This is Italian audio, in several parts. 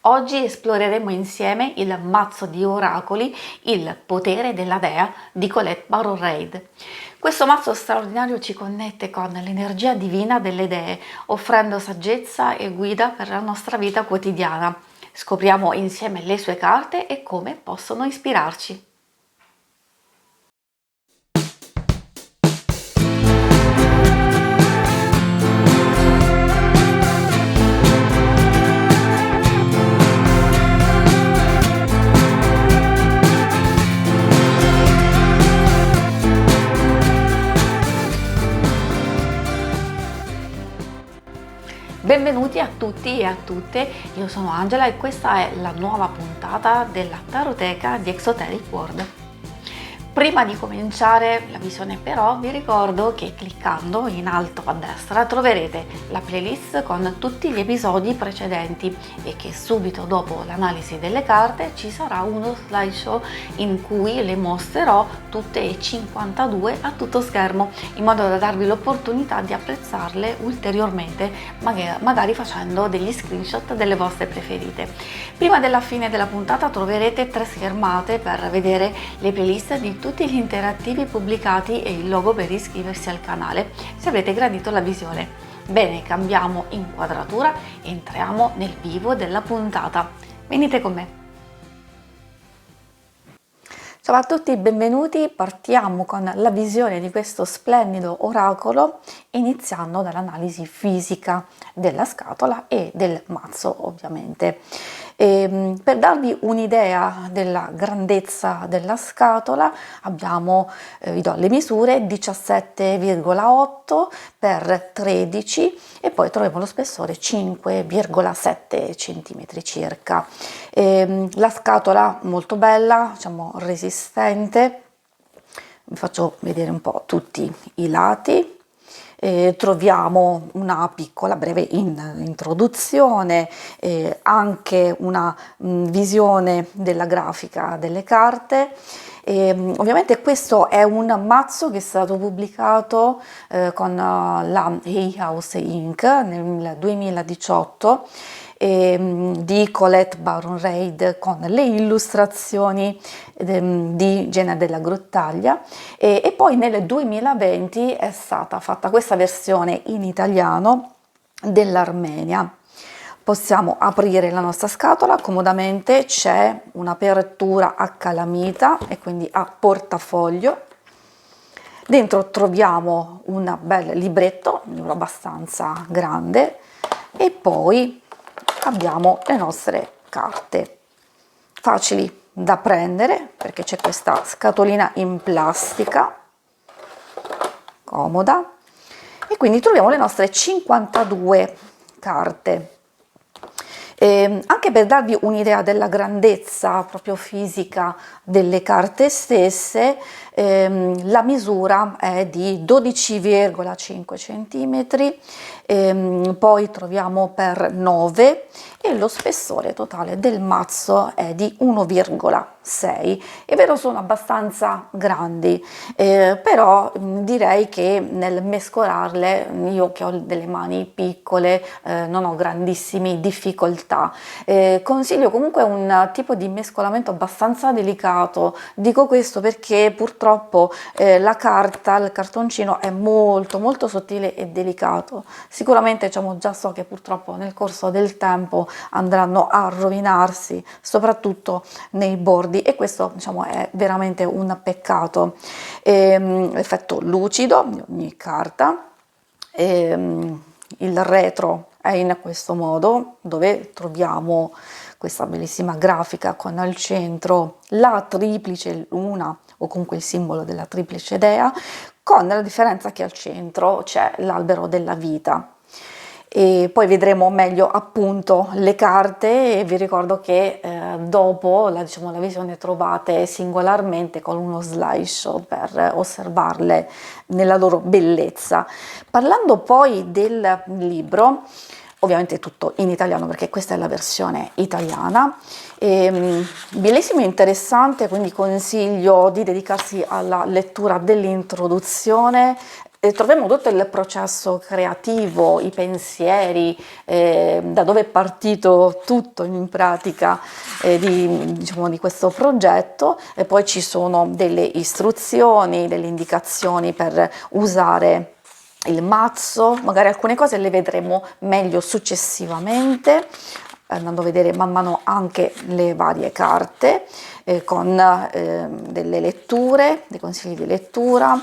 Oggi esploreremo insieme il mazzo di oracoli, il potere della dea di Colette Baron-Reid. Questo mazzo straordinario ci connette con l'energia divina delle dee, offrendo saggezza e guida per la nostra vita quotidiana. Scopriamo insieme le sue carte e come possono ispirarci. Benvenuti a tutti e a tutte, io sono Angela e questa è la nuova puntata della Taroteca di Exoteric World. Prima di cominciare la visione però vi ricordo che cliccando in alto a destra troverete la playlist con tutti gli episodi precedenti e che subito dopo l'analisi delle carte ci sarà uno slideshow in cui le mostrerò tutte e 52 a tutto schermo, in modo da darvi l'opportunità di apprezzarle ulteriormente, magari facendo degli screenshot delle vostre preferite. Prima della fine della puntata troverete 3 schermate per vedere le playlist di tutti gli interattivi pubblicati e il logo per iscriversi al canale, se avrete gradito la visione. Bene, cambiamo inquadratura e entriamo nel vivo della puntata. Venite con me. Ciao a tutti, benvenuti. Partiamo con la visione di questo splendido oracolo, iniziando dall'analisi fisica della scatola e del mazzo, ovviamente. Per darvi un'idea della grandezza della scatola vi do le misure: 17,8 x 13 e poi troviamo lo spessore 5,7 cm circa. La scatola molto bella, diciamo resistente. Vi faccio vedere un po' tutti i lati. Troviamo una piccola breve introduzione, anche una visione della grafica delle carte. Ovviamente questo è un mazzo che è stato pubblicato con la Hay House Inc. nel 2018 di Colette Baron-Reid, con le illustrazioni di Gena della Grottaglia, e poi nel 2020 è stata fatta questa versione in italiano dell'Armenia. Possiamo aprire la nostra scatola comodamente, c'è un'apertura a calamita e quindi a portafoglio. Dentro troviamo un bel libretto, un libro abbastanza grande, e poi abbiamo le nostre carte, facili da prendere perché c'è questa scatolina in plastica comoda, e quindi troviamo le nostre 52 carte. Anche per darvi un'idea della grandezza proprio fisica delle carte stesse, la misura è di 12,5 cm, poi troviamo per 9 e lo spessore totale del mazzo è di 1,6. È vero, sono abbastanza grandi, però direi che nel mescolarle, io che ho delle mani piccole, non ho grandissime difficoltà. Consiglio comunque un tipo di mescolamento abbastanza delicato. Dico questo perché purtroppo la carta, il cartoncino è molto sottile e delicato. Sicuramente già so che purtroppo nel corso del tempo andranno a rovinarsi, soprattutto nei bordi, e questo è veramente un peccato. Effetto lucido di ogni carta. Il retro è in questo modo, dove troviamo questa bellissima grafica con al centro la triplice luna, o comunque il simbolo della triplice dea, con la differenza che al centro c'è l'albero della vita. E poi vedremo meglio appunto le carte, e vi ricordo che dopo la visione trovate singolarmente con uno slideshow per osservarle nella loro bellezza. Parlando poi del libro, ovviamente tutto in italiano perché questa è la versione italiana, bellissimo e interessante, quindi consiglio di dedicarsi alla lettura dell'introduzione. troviamo tutto il processo creativo, i pensieri, da dove è partito tutto in pratica diciamo, di questo progetto, e poi ci sono delle istruzioni, delle indicazioni per usare il mazzo, magari alcune cose le vedremo meglio successivamente, andando a vedere man mano anche le varie carte, con delle letture, dei consigli di lettura,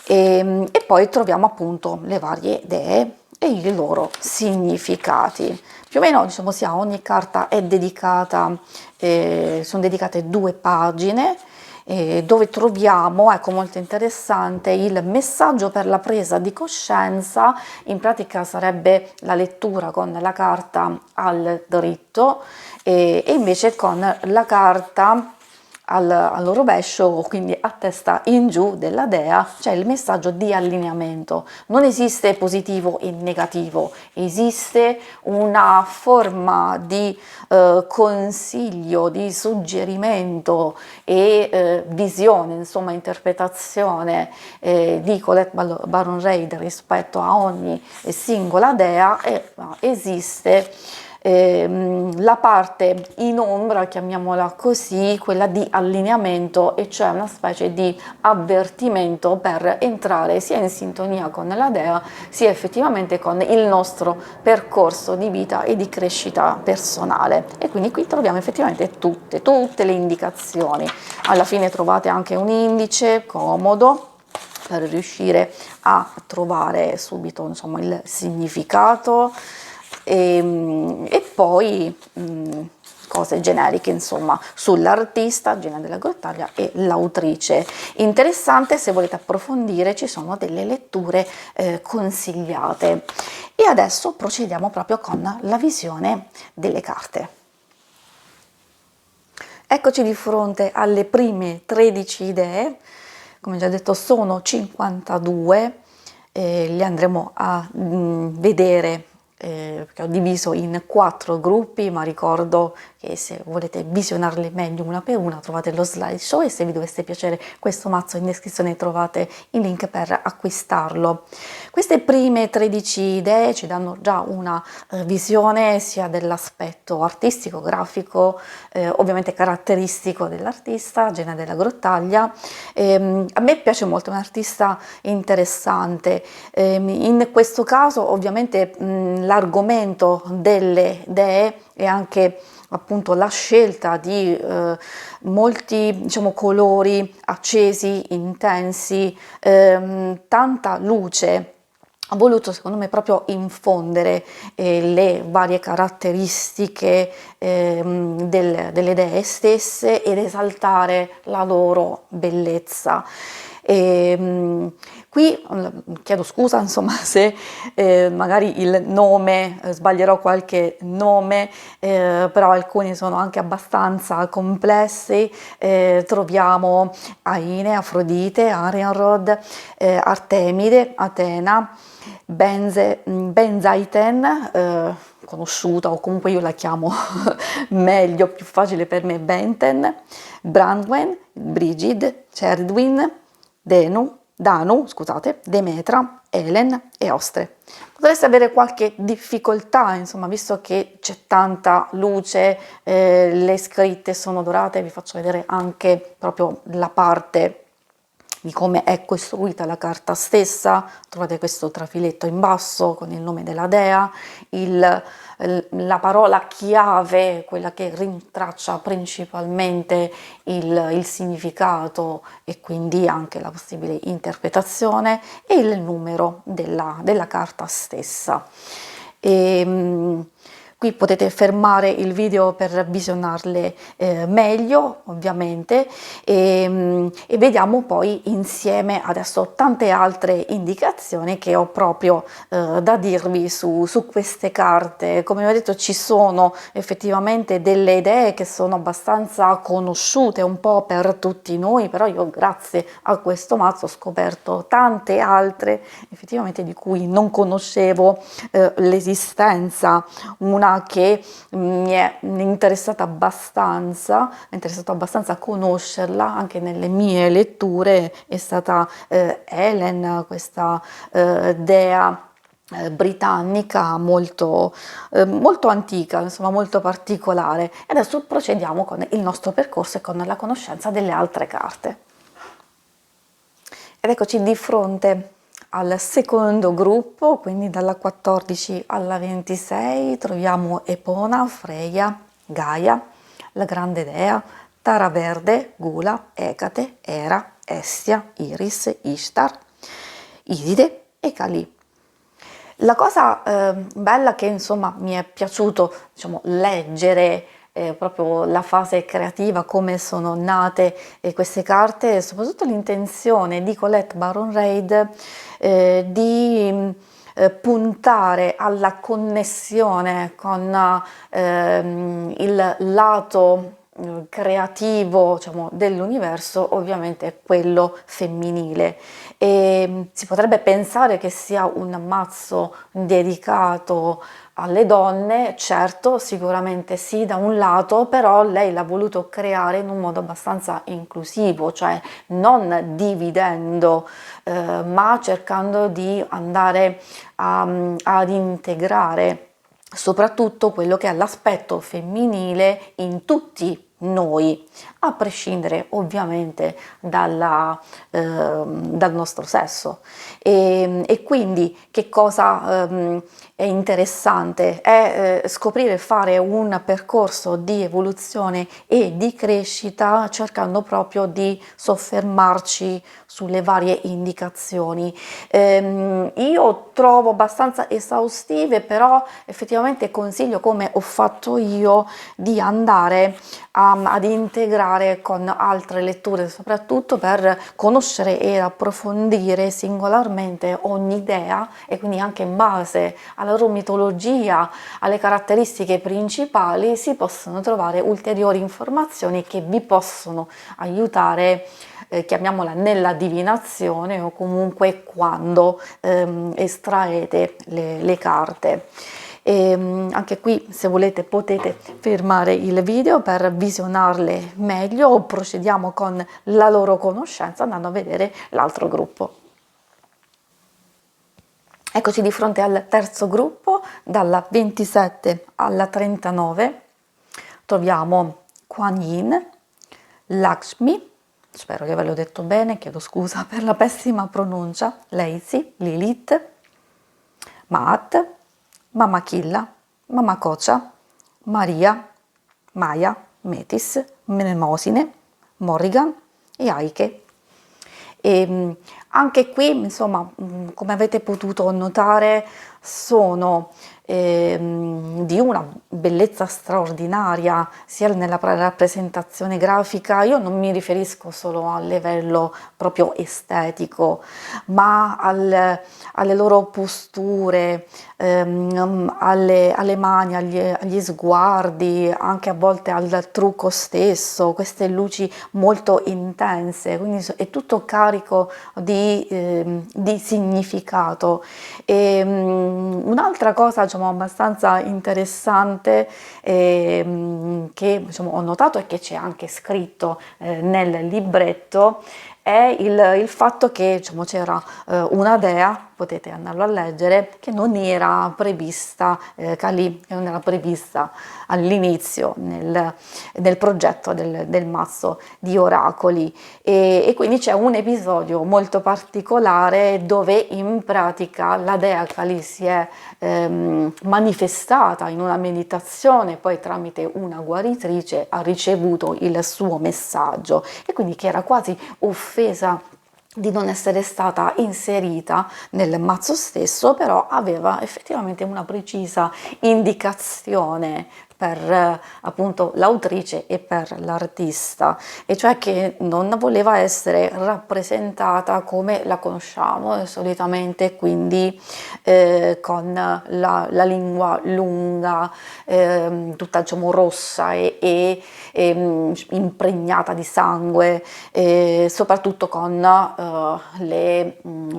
e poi troviamo appunto le varie dee e i loro significati. Più o meno diciamo sia ogni carta è dedicata, sono dedicate 2 pagine, dove troviamo, ecco molto interessante, il messaggio per la presa di coscienza. In pratica sarebbe la lettura con la carta al dritto e invece con la carta al rovescio, quindi a testa in giù della dea, c'è il messaggio di allineamento. Non esiste positivo e negativo, esiste una forma di consiglio, di suggerimento e visione, insomma interpretazione di Colette Baron-Reid rispetto a ogni singola dea, e esiste la parte in ombra, chiamiamola così, quella di allineamento, e cioè una specie di avvertimento per entrare sia in sintonia con la dea sia effettivamente con il nostro percorso di vita e di crescita personale. E quindi qui troviamo effettivamente tutte le indicazioni. Alla fine trovate anche un indice comodo per riuscire a trovare subito, insomma, il significato. E poi cose generiche, insomma, sull'artista Gina della Grottaglia e l'autrice. Interessante, se volete approfondire ci sono delle letture consigliate. E adesso procediamo proprio con la visione delle carte. Eccoci di fronte alle prime 13 idee. Come già detto sono 52, li andremo a vedere perché ho diviso in 4 gruppi, ma ricordo che se volete visionarle meglio una per una trovate lo slideshow, e se vi dovesse piacere questo mazzo in descrizione trovate il link per acquistarlo. Queste prime 13 idee ci danno già una visione sia dell'aspetto artistico, grafico, ovviamente caratteristico dell'artista Gina della Grottaglia. A me piace molto, è un artista interessante. In questo caso ovviamente l'argomento delle dee e anche appunto la scelta di molti, diciamo, colori accesi, intensi, tanta luce, ha voluto secondo me proprio infondere le varie caratteristiche delle dee stesse ed esaltare la loro bellezza. Qui chiedo scusa, insomma, se magari il nome, sbaglierò qualche nome, però alcuni sono anche abbastanza complessi. Troviamo Aine, Afrodite, Arianrhod, Artemide, Atena, Benzaiten, conosciuta, o comunque io la chiamo meglio, più facile per me, Benten, Brandwen, Brigid, Cerdwin, Danu, scusate, Demetra, Helen e Ostre. Potreste avere qualche difficoltà, insomma, visto che c'è tanta luce, le scritte sono dorate. Vi faccio vedere anche proprio la parte di come è costruita la carta stessa. Trovate questo trafiletto in basso con il nome della dea, la parola chiave, quella che rintraccia principalmente il significato e quindi anche la possibile interpretazione, e il numero della carta stessa. Qui potete fermare il video per visionarle meglio, ovviamente, e vediamo poi insieme adesso tante altre indicazioni che ho proprio da dirvi su queste carte. Come ho detto, ci sono effettivamente delle idee che sono abbastanza conosciute un po' per tutti noi, però io grazie a questo mazzo ho scoperto tante altre effettivamente di cui non conoscevo l'esistenza. Una Epona che mi è interessata abbastanza, conoscerla anche nelle mie letture, è stata Helen, questa dea britannica molto antica, insomma molto particolare. E adesso procediamo con il nostro percorso e con la conoscenza delle altre carte. Ed eccoci di fronte al secondo gruppo, quindi dalla 14 alla 26 troviamo Epona, Freya, Gaia, la grande dea, Tara Verde, Gula, Ecate, Era, Estia, Iris, Ishtar, Iside e Kali. La cosa bella che insomma mi è piaciuto, diciamo, leggere proprio la fase creativa, come sono nate queste carte, e soprattutto l'intenzione di Colette Baron-Reid di puntare alla connessione con il lato creativo, diciamo, dell'universo, ovviamente quello femminile. E si potrebbe pensare che sia un mazzo dedicato alle donne, certo, sicuramente sì, da un lato, però lei l'ha voluto creare in un modo abbastanza inclusivo, cioè non dividendo, ma cercando di andare ad integrare soprattutto quello che è l'aspetto femminile in tutti noi, a prescindere ovviamente dal nostro sesso. E quindi che cosa è interessante? È scoprire, fare un percorso di evoluzione e di crescita, cercando proprio di soffermarci sulle varie indicazioni. Io trovo abbastanza esaustive, però effettivamente consiglio, come ho fatto io, di andare ad integrare con altre letture, soprattutto per conoscere e approfondire singolarmente ogni idea, e quindi anche in base alla loro mitologia, alle caratteristiche principali, si possono trovare ulteriori informazioni che vi possono aiutare, chiamiamola, nella divinazione, o comunque quando estraete le carte. E anche qui, se volete, potete fermare il video per visionarle meglio, o procediamo con la loro conoscenza andando a vedere l'altro gruppo. Eccoci di fronte al terzo gruppo, dalla 27 alla 39 troviamo Kuan Yin, Lakshmi, spero di averlo detto bene, chiedo scusa per la pessima pronuncia, Lacey, Lilith, Maat, Mama Killa, Mama Kocha, Maria, Maya, Metis, Mnemosine, Morrigan e Aike. E anche qui, insomma, come avete potuto notare, sono di una bellezza straordinaria, sia nella rappresentazione grafica. Io non mi riferisco solo a livello proprio estetico, ma alle loro posture, alle mani, agli sguardi, anche a volte al trucco stesso, queste luci molto intense, quindi è tutto carico di significato. E un'altra cosa, diciamo, abbastanza interessante che, diciamo, ho notato, e che c'è anche scritto nel libretto, è il fatto che, diciamo, c'era una dea, potete andarlo a leggere, che non era prevista, Kali, che non era prevista all'inizio nel progetto del mazzo di oracoli, e quindi c'è un episodio molto particolare dove in pratica la dea Kali si è manifestata in una meditazione, poi tramite una guaritrice ha ricevuto il suo messaggio, e quindi che era quasi offesa di non essere stata inserita nel mazzo stesso, però aveva effettivamente una precisa indicazione per appunto l'autrice e per l'artista, e cioè che non voleva essere rappresentata come la conosciamo solitamente, quindi con la lingua lunga, tutta diciamo rossa e impregnata di sangue, soprattutto con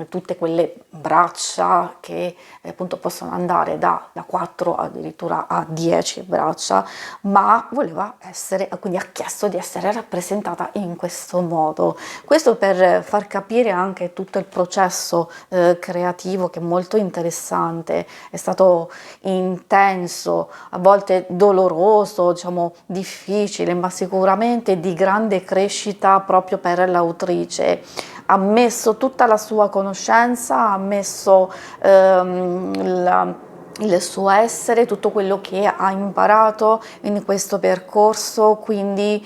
tutte quelle braccia che appunto possono andare da 4 addirittura a 10 braccia, ma voleva essere, quindi ha chiesto di essere rappresentata in questo modo. Questo per far capire anche tutto il processo creativo, che è molto interessante, è stato intenso, a volte doloroso, diciamo difficile, ma sicuramente di grande crescita proprio per l'autrice. Ha messo tutta la sua conoscenza, ha messo il suo essere, tutto quello che ha imparato in questo percorso, quindi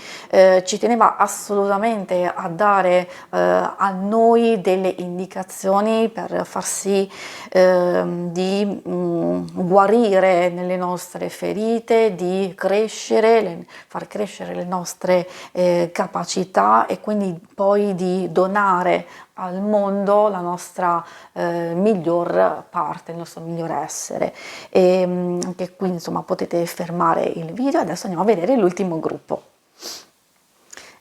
ci teneva assolutamente a dare a noi delle indicazioni per far sì di guarire nelle nostre ferite, di crescere, far crescere le nostre capacità, e quindi poi di donare al mondo la nostra miglior parte, il nostro miglior essere. E anche qui insomma potete fermare il video. Adesso andiamo a vedere l'ultimo gruppo.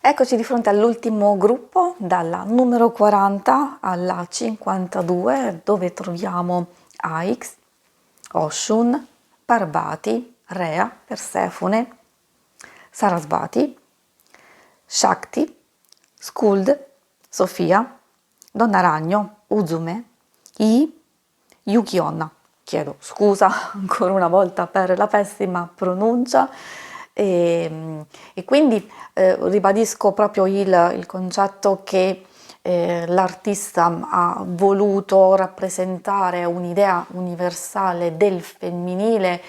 Eccoci di fronte all'ultimo gruppo, dalla numero 40 alla 52, dove troviamo Aix, Oshun, Parvati, Rea, Persefone, Sarasvati, Shakti, Skuld, Sofia, Donna Ragno, Uzume, Yukionna. Chiedo scusa ancora una volta per la pessima pronuncia, e quindi ribadisco proprio il concetto che l'artista ha voluto rappresentare un'idea universale del femminile,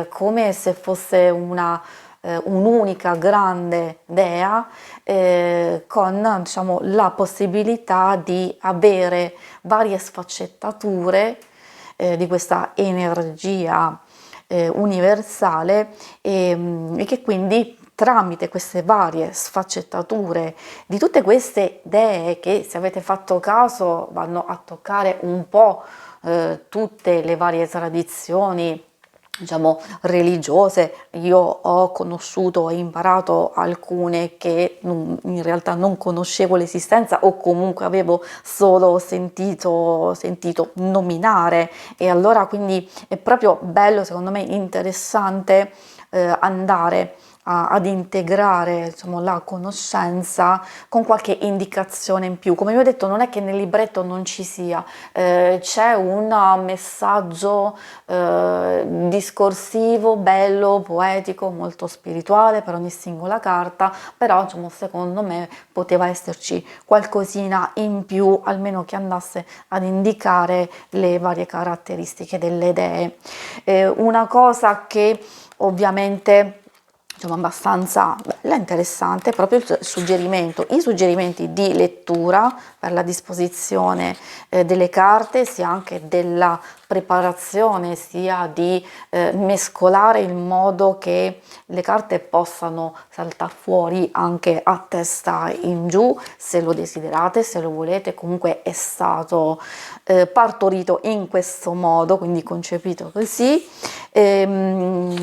come se fosse un'unica grande dea, con diciamo, la possibilità di avere varie sfaccettature di questa energia universale, e che quindi tramite queste varie sfaccettature di tutte queste dee, che se avete fatto caso vanno a toccare un po' tutte le varie tradizioni diciamo religiose. Io ho conosciuto e imparato alcune che in realtà non conoscevo l'esistenza, o comunque avevo solo sentito nominare, e allora quindi è proprio bello, secondo me interessante andare ad integrare diciamo, la conoscenza con qualche indicazione in più. Come vi ho detto, non è che nel libretto non ci sia, c'è un messaggio discorsivo, bello, poetico, molto spirituale per ogni singola carta, però diciamo, secondo me poteva esserci qualcosina in più, almeno che andasse ad indicare le varie caratteristiche delle idee. Una cosa che ovviamente diciamo abbastanza bella, interessante, proprio i suggerimenti di lettura per la disposizione delle carte, sia anche della preparazione, sia di mescolare in modo che le carte possano saltare fuori anche a testa in giù, se lo desiderate, se lo volete. Comunque è stato partorito in questo modo, quindi concepito così.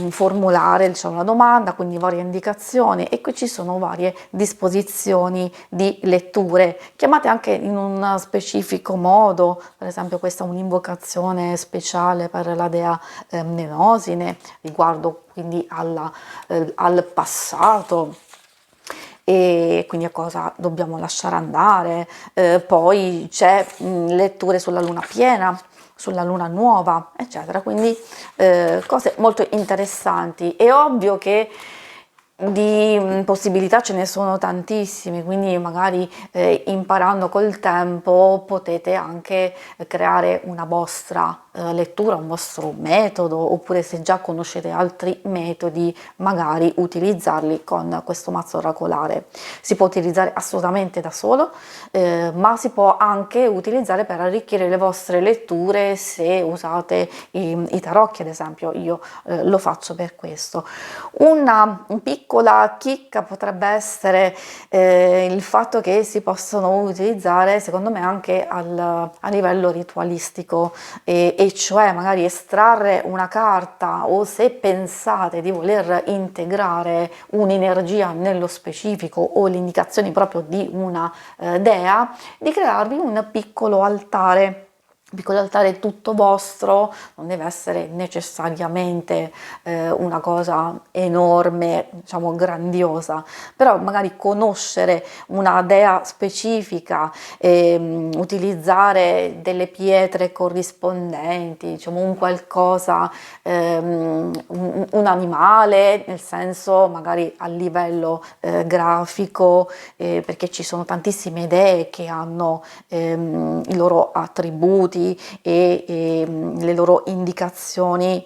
Formulare diciamo la domanda, quindi varie indicazioni, e qui ci sono varie disposizioni di letture, chiamate anche in un specifico modo. Per esempio questa è un'invocazione speciale per la dea Mnemosyne, riguardo quindi al passato, e quindi a cosa dobbiamo lasciare andare. Poi c'è letture sulla luna piena, sulla luna nuova, eccetera, quindi cose molto interessanti. È ovvio che Di possibilità ce ne sono tantissime, quindi magari imparando col tempo potete anche creare una vostra lettura, un vostro metodo, oppure se già conoscete altri metodi, magari utilizzarli con questo mazzo oracolare. Si può utilizzare assolutamente da solo, ma si può anche utilizzare per arricchire le vostre letture se usate i tarocchi, ad esempio. Io lo faccio per questo. Una piccola chicca potrebbe essere il fatto che si possono utilizzare, secondo me, anche a livello ritualistico, e cioè magari estrarre una carta, o se pensate di voler integrare un'energia nello specifico o le indicazioni proprio di una dea, di crearvi un piccolo altare. Il piccolo altare tutto vostro, non deve essere necessariamente una cosa enorme, diciamo grandiosa, però magari conoscere una dea specifica, utilizzare delle pietre corrispondenti, diciamo un qualcosa, un animale, nel senso magari a livello grafico, perché ci sono tantissime dee che hanno i loro attributi e le loro indicazioni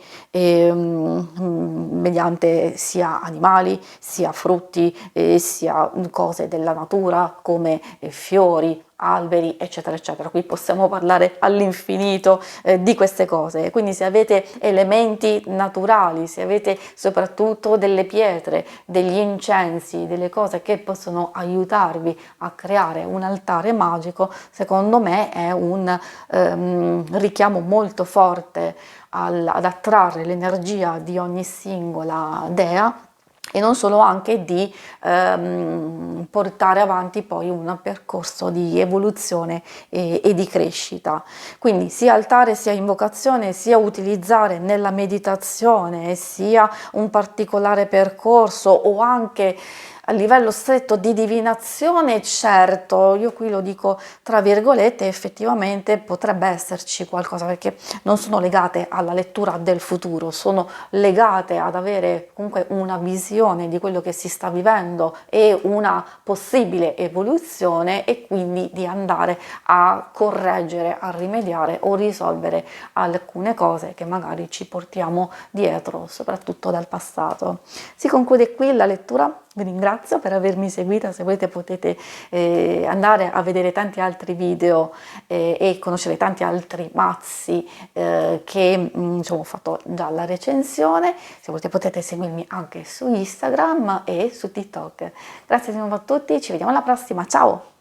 mediante sia animali, sia frutti, sia cose della natura come fiori, alberi, eccetera eccetera. Qui possiamo parlare all'infinito di queste cose. Quindi se avete elementi naturali, se avete soprattutto delle pietre, degli incensi, delle cose che possono aiutarvi a creare un altare magico, secondo me è un richiamo molto forte ad attrarre l'energia di ogni singola dea, e non solo, anche di portare avanti poi un percorso di evoluzione e di crescita. Quindi sia altare, sia invocazione, sia utilizzare nella meditazione, sia un particolare percorso, o anche a livello stretto di divinazione, certo, io qui lo dico tra virgolette, effettivamente potrebbe esserci qualcosa, perché non sono legate alla lettura del futuro, sono legate ad avere comunque una visione di quello che si sta vivendo e una possibile evoluzione, e quindi di andare a correggere, a rimediare o risolvere alcune cose che magari ci portiamo dietro, soprattutto dal passato. Si conclude qui la lettura. Vi ringrazio per avermi seguita. Se volete potete andare a vedere tanti altri video e conoscere tanti altri mazzi che insomma, ho fatto già la recensione. Se volete potete seguirmi anche su Instagram e su TikTok. Grazie di nuovo a tutti, ci vediamo alla prossima, ciao!